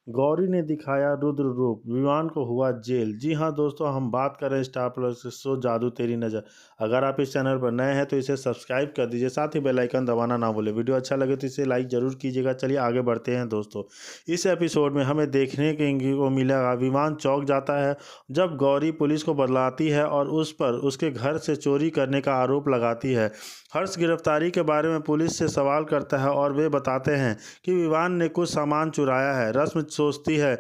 गौरी ने दिखाया रुद्र रूप, विवान को हुआ जेल। जी हाँ दोस्तों, हम बात कर रहे हैं स्टार प्लस के शो जादू तेरी नज़र। अगर आप इस चैनल पर नए हैं तो इसे सब्सक्राइब कर दीजिए, साथ ही बेल आइकन दबाना ना भूलें। वीडियो अच्छा लगे तो इसे लाइक जरूर कीजिएगा। चलिए आगे बढ़ते हैं दोस्तों। इस एपिसोड में हमें देखने को मिलेगा विवान चौंक जाता है जब गौरी पुलिस को बतलाती है और उस पर उसके घर से चोरी करने का आरोप लगाती है। हर्ष गिरफ्तारी के बारे में पुलिस से सवाल करता है और वे बताते हैं कि विवान ने कुछ सामान चुराया है। रस्म सोचती है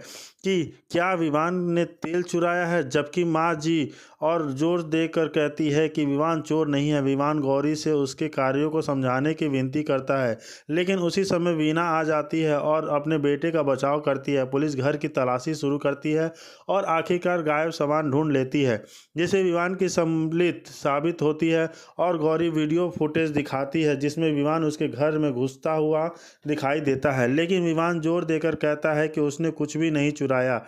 कि क्या विवान ने तेल चुराया है, जबकि माँ जी और जोर देकर कहती है कि विवान चोर नहीं है। विवान गौरी से उसके कार्यों को समझाने की विनती करता है, लेकिन उसी समय वीना आ जाती है और अपने बेटे का बचाव करती है। पुलिस घर की तलाशी शुरू करती है और आखिरकार गायब सामान ढूंढ लेती है, जिसे विवान की सम्मिलित साबित होती है। और गौरी वीडियो फुटेज दिखाती है जिसमें विवान उसके घर में घुसता हुआ दिखाई देता है, लेकिन विवान जोर देकर कहता है कि उसने कुछ भी नहीं चुराया।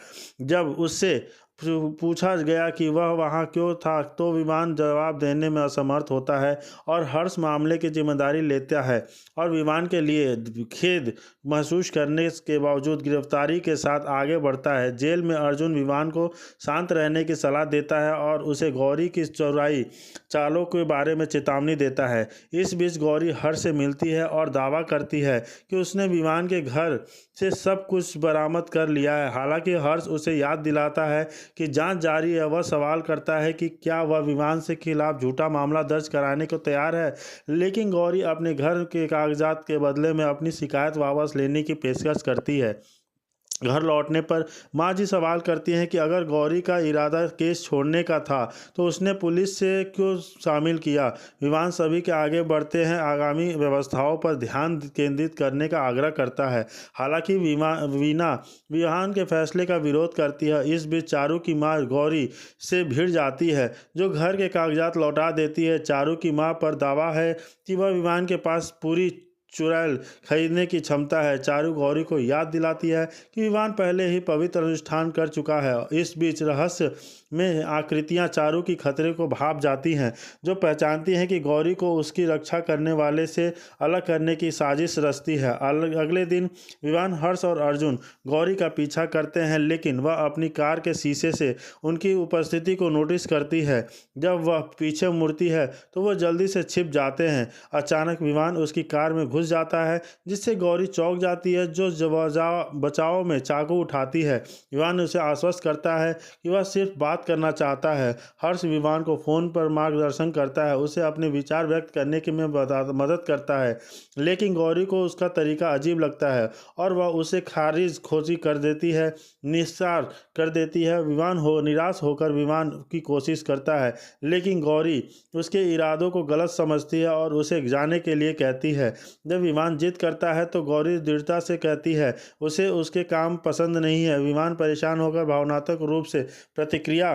जब उससे पूछा गया कि वह वहां क्यों था तो विवान जवाब देने में असमर्थ होता है और हर्ष मामले की जिम्मेदारी लेता है और विवान के लिए खेद महसूस करने के बावजूद गिरफ्तारी के साथ आगे बढ़ता है। जेल में अर्जुन विवान को शांत रहने की सलाह देता है और उसे गौरी की चौराई चालों के बारे में चेतावनी देता है। इस बीच गौरी हर्ष से मिलती है और दावा करती है कि उसने विवान के घर से सब कुछ बरामद कर लिया है। हालांकि हर्ष उसे याद दिलाता है कि जांच जारी है। वह सवाल करता है कि क्या वह विवान से खिलाफ झूठा मामला दर्ज कराने को तैयार है, लेकिन गौरी अपने घर के कागजात के बदले में अपनी शिकायत वापस लेने की पेशकश करती है। घर लौटने पर माँ जी सवाल करती हैं कि अगर गौरी का इरादा केस छोड़ने का था तो उसने पुलिस से क्यों शामिल किया। विवान सभी के आगे बढ़ते हैं आगामी व्यवस्थाओं पर ध्यान केंद्रित करने का आग्रह करता है। हालांकि वीना विवान के फैसले का विरोध करती है। इस बीच चारू की माँ गौरी से भिड़ जाती है, जो घर के कागजात लौटा देती है। चारू की माँ पर दावा है कि वह विवान के पास पूरी चुड़ैल खरीदने की क्षमता है। चारू गौरी को याद दिलाती है कि विवान पहले ही पवित्र अनुष्ठान कर चुका है। इस बीच रहस्य में आकृतियां चारू की खतरे को भाप जाती हैं, जो पहचानती हैं कि गौरी को उसकी रक्षा करने वाले से अलग करने की साजिश रचती है। अगले दिन विवान हर्ष और अर्जुन गौरी का पीछा करते हैं, लेकिन वह अपनी कार के शीशे से उनकी उपस्थिति को नोटिस करती है। जब वह पीछे मुड़ती है तो वह जल्दी से छिप जाते हैं। अचानक विवान उसकी कार में घुस जाता है, जिससे गौरी चौंक जाती है, जो बचाव में चाकू उठाती है। विवान उसे आश्वस्त करता है कि वह सिर्फ बात करना चाहता है। हर्ष विवान को फोन पर मार्गदर्शन करता है, उसे अपने विचार व्यक्त करने की में मदद करता है, लेकिन गौरी को उसका तरीका अजीब लगता है और वह उसे खारिज खोजी कर देती है, निस्सार कर देती है। निराश होकर विवान की कोशिश करता है, लेकिन गौरी उसके इरादों को गलत समझती है और उसे जाने के लिए कहती है। जब विमान जिद करता है तो गौरी दृढ़ता से कहती है उसे उसके काम पसंद नहीं है। विमान परेशान होकर भावनात्मक रूप से प्रतिक्रिया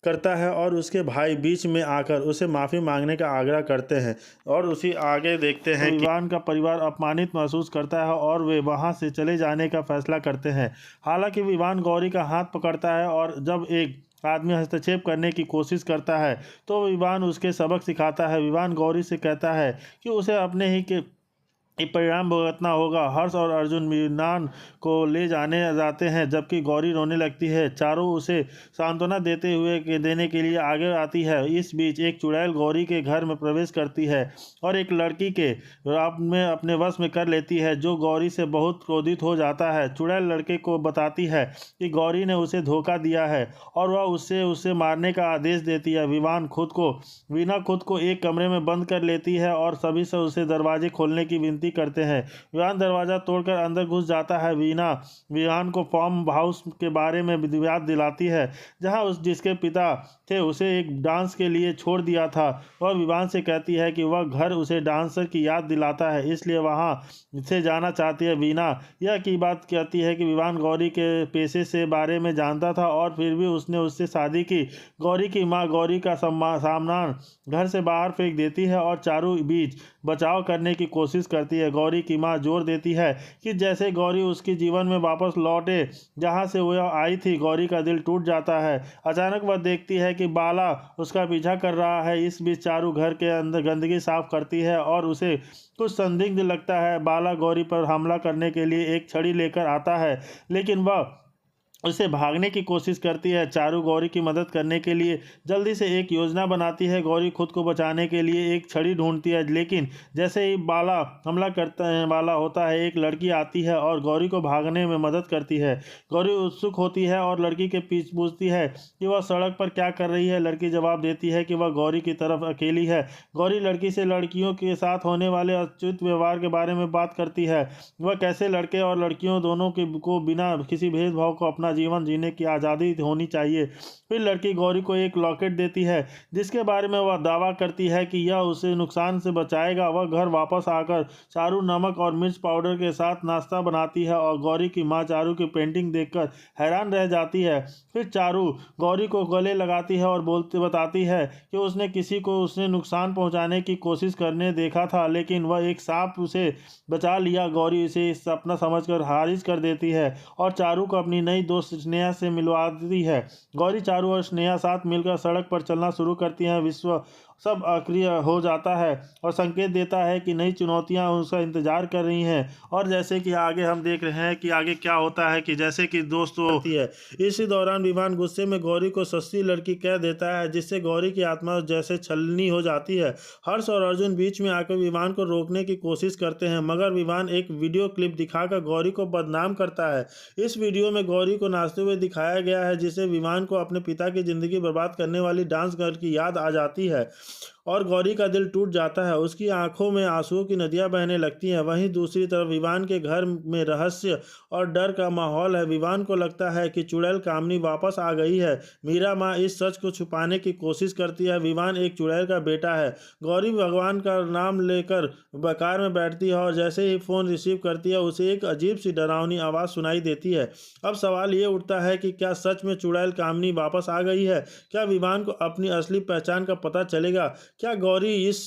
करता है और उसके भाई बीच में आकर उसे माफ़ी मांगने का आग्रह करते हैं। और उसी आगे देखते हैं कि विवान का परिवार अपमानित महसूस करता है और वे वहां से चले जाने का फैसला करते हैं। हालांकि विवान गौरी का हाथ पकड़ता है और जब एक आदमी हस्तक्षेप करने की कोशिश करता है तो विवान उसके सबक सिखाता है। विवान गौरी से कहता है कि उसे अपने ही के परिणाम भुगतना होगा। हर्ष और अर्जुन मीनान को ले जाते हैं, जबकि गौरी रोने लगती है। चारों उसे सांत्वना देने के लिए आगे आती है। इस बीच एक चुड़ैल गौरी के घर में प्रवेश करती है और एक लड़की के अपने वश में कर लेती है, जो गौरी से बहुत क्रोधित हो जाता है। चुड़ैल लड़के को बताती है कि गौरी ने उसे धोखा दिया है और वह उसे मारने का आदेश देती है। वीना खुद को एक कमरे में बंद कर लेती है और सभी से उसे दरवाजे खोलने की विनती करते हैं। विवान दरवाजा तोड़कर अंदर घुस जाता है। वीना विवान को फार्म हाउस के बारे में याद दिलाती है, जहां जिसके पिता थे उसे एक डांस के लिए छोड़ दिया था। वह विवान से कहती है कि वह घर उसे डांसर की याद दिलाता है, इसलिए वहां से जाना चाहती है। वीना यह की बात कहती है कि विवान गौरी के पेशे से बारे में जानता था और फिर भी उसने उससे शादी की। गौरी की माँ गौरी का सामान घर से बाहर फेंक देती है और चारों बीच बचाव करने की कोशिश करती है। गौरी की माँ जोर देती है कि जैसे गौरी उसके जीवन में वापस लौटे जहाँ से वह आई थी। गौरी का दिल टूट जाता है। अचानक वह देखती है कि बाला उसका पीछा कर रहा है। इस बीच चारू घर के अंदर गंदगी साफ करती है और उसे कुछ संदिग्ध लगता है। बाला गौरी पर हमला करने के लिए एक छड़ी लेकर आता है, लेकिन वह उसे भागने की कोशिश करती है। चारू गौरी की मदद करने के लिए जल्दी से एक योजना बनाती है। गौरी खुद को बचाने के लिए एक छड़ी ढूंढती है, लेकिन जैसे ही बाला हमला करता वाला होता है, एक लड़की आती है और गौरी को भागने में मदद करती है। गौरी उत्सुक होती है और लड़की के पीछे पूछती है कि वह सड़क पर क्या कर रही है। लड़की जवाब देती है कि वह गौरी की तरफ अकेली है। गौरी लड़की से लड़कियों के साथ होने वाले अनुचित व्यवहार के बारे में बात करती है। वह कैसे लड़के और लड़कियों दोनों को बिना किसी भेदभाव को अपना जीवन जीने की आज़ादी होनी चाहिए। फिर लड़की गौरी को एक लॉकेट देती है, जिसके बारे में वह दावा करती है कि यह उसे नुकसान से बचाएगा। वह घर वापस आकर चारू नमक और मिर्च पाउडर के साथ नाश्ता बनाती है और गौरी की माँ चारू की पेंटिंग देखकर हैरान रह जाती है। फिर चारू गौरी को गले लगाती है और बताती है कि उसने नुकसान पहुंचाने की कोशिश करने देखा था, लेकिन वह एक सांप उसे बचा लिया। गौरी इसे सपना समझकर खारिज कर देती है और चारू को अपनी नई दोस्त स्नेहा से मिलवाती है। गौरी, चारू और स्नेहा साथ मिलकर सड़क पर चलना शुरू करती हैं। विश्व सब अक्रिय हो जाता है और संकेत देता है कि नई चुनौतियां उसका इंतजार कर रही हैं। और जैसे कि आगे हम देख रहे हैं कि आगे क्या होता है कि जैसे कि दोस्तों होती है, इसी दौरान विवान गुस्से में गौरी को सस्ती लड़की कह देता है, जिससे गौरी की आत्मा जैसे छलनी हो जाती है। हर्ष और अर्जुन बीच में आकर विवान को रोकने की कोशिश करते हैं, मगर विवान एक वीडियो क्लिप दिखाकर गौरी को बदनाम करता है। इस वीडियो में गौरी को नाचते हुए दिखाया गया है, जिससे विवान को अपने पिता की जिंदगी बर्बाद करने वाली डांस गर्ल की याद आ जाती है और गौरी का दिल टूट जाता है। उसकी आंखों में आंसुओं की नदियां बहने लगती हैं। वहीं दूसरी तरफ विवान के घर में रहस्य और डर का माहौल है। विवान को लगता है कि चुड़ैल कामनी वापस आ गई है। मीरा माँ इस सच को छुपाने की कोशिश करती है। विवान एक चुड़ैल का बेटा है। गौरी भगवान का नाम लेकर कार में बैठती है और जैसे ही फ़ोन रिसीव करती है, उसे एक अजीब सी डरावनी आवाज़ सुनाई देती है। अब सवाल ये उठता है कि क्या सच में चुड़ैल कामनी वापस आ गई है? क्या विवान को अपनी असली पहचान का पता चलेगा? क्या गौरी इस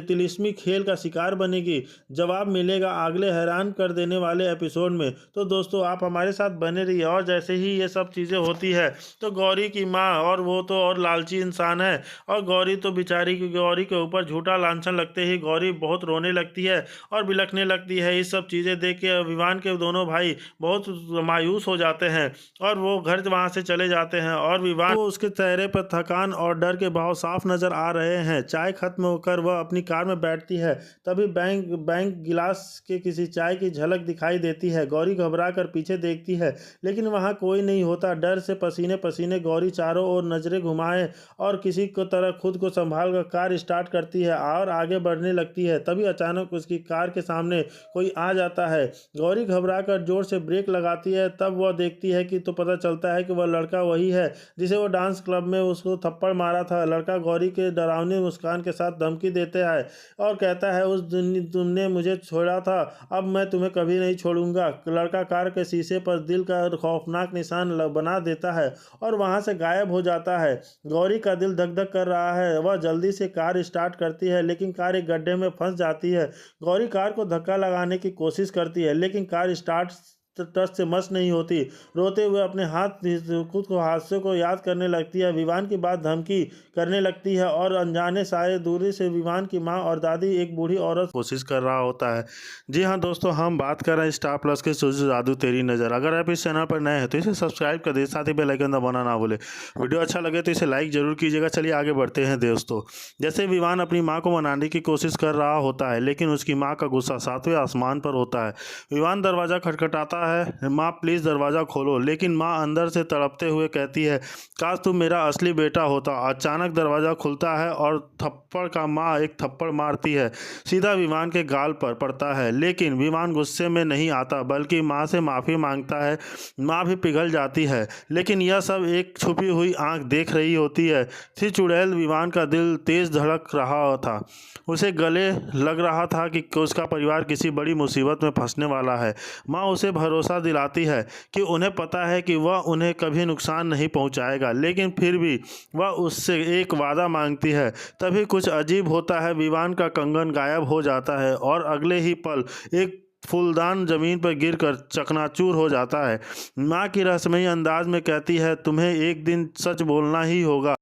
तिलिस्मी खेल का शिकार बनेगी? जवाब मिलेगा अगले हैरान कर देने वाले एपिसोड में। तो दोस्तों, आप हमारे साथ बने रहिए। और जैसे ही ये सब चीज़ें होती है तो गौरी की माँ और वो तो और लालची इंसान है, और गौरी तो बेचारी की गौरी के ऊपर झूठा लांछन लगते ही गौरी बहुत रोने लगती है और बिलखने लगती है। इस सब चीज़ें देख के विवान के दोनों भाई बहुत मायूस हो जाते हैं और वो घर वहाँ से चले जाते हैं। और विवान को उसके चेहरे पर थकान और डर के भाव साफ नजर आ रहे हैं। चाय खत्म होकर वह अपनी कार में बैठती है, तभी बैंक गिलास के किसी चाय की झलक दिखाई देती है। गौरी घबरा कर पीछे देखती है, लेकिन वहाँ कोई नहीं होता। डर से पसीने पसीने गौरी चारों ओर नजरें घुमाए और किसी को तरह खुद को संभाल कर कार स्टार्ट करती है और आगे बढ़ने लगती है। तभी अचानक उसकी कार के सामने कोई आ जाता है। गौरी घबरा कर जोर से ब्रेक लगाती है। तब वह देखती है कि तो पता चलता है कि वह लड़का वही है जिसे वो डांस क्लब में उसको थप्पड़ मारा था। लड़का गौरी के डरावनी मुस्कान के साथ धमकी देते हैं और कहता है, उस दिन तुमने मुझे छोड़ा था, अब मैं तुम्हें कभी नहीं छोड़ूंगा। लड़का कार के शीशे पर दिल का खौफनाक निशान बना देता है और वहां से गायब हो जाता है। गौरी का दिल धक धक कर रहा है। वह जल्दी से कार स्टार्ट करती है, लेकिन कार एक गड्ढे में फंस जाती है। गौरी कार को धक्का लगाने की कोशिश करती है, लेकिन कार स्टार्ट टच से मस नहीं होती। रोते हुए अपने खुद को हादसे को याद करने लगती है। विवान की बात धमकी करने लगती है और अनजाने सारे दूरी से विवान की माँ और दादी एक बूढ़ी औरत कोशिश कर रहा होता है। जी हाँ दोस्तों, हम बात कर रहे हैं स्टार प्लस के शो जादू तेरी नज़र। अगर आप इस चैनल पर नए हैं तो इसे सब्सक्राइब कर दीजिए, साथ ही बेल आइकन दबाना ना भूले। वीडियो अच्छा लगे तो इसे लाइक जरूर कीजिएगा। चलिए आगे बढ़ते हैं दोस्तों। जैसे विवान अपनी माँ को मनाने की कोशिश कर रहा होता है, लेकिन उसकी माँ का गुस्सा 7वें आसमान पर होता है। विवान दरवाज़ा खटखटाता है, माँ प्लीज़ दरवाज़ा खोलो, लेकिन माँ अंदर से तड़पते हुए कहती है, काश तुम मेरा असली बेटा होता। अचानक दरवाज़ा खुलता है और थप्पड़ का माँ एक थप्पड़ मारती है, सीधा विवान के गाल पर पड़ता है। लेकिन विवान गुस्से में नहीं आता, बल्कि माँ से माफ़ी मांगता है। माँ भी पिघल जाती है, लेकिन यह सब एक छुपी हुई आंख देख रही होती है। थी चुड़ैल। विवान का दिल तेज़ धड़क रहा था। उसे गले लग रहा था कि उसका परिवार किसी बड़ी मुसीबत में फंसने वाला है। माँ उसे भरोसा दिलाती है कि उन्हें पता है कि वह उन्हें कभी नुकसान नहीं पहुंचाएगा, लेकिन फिर भी वह उससे एक वादा मांगती है। तभी कुछ अजीब होता है, विवान का कंगन गायब हो जाता है और अगले ही पल एक फूलदान जमीन पर गिरकर चकनाचूर हो जाता है। माँ की रहस्यमयी अंदाज में कहती है, तुम्हें एक दिन सच बोलना ही होगा।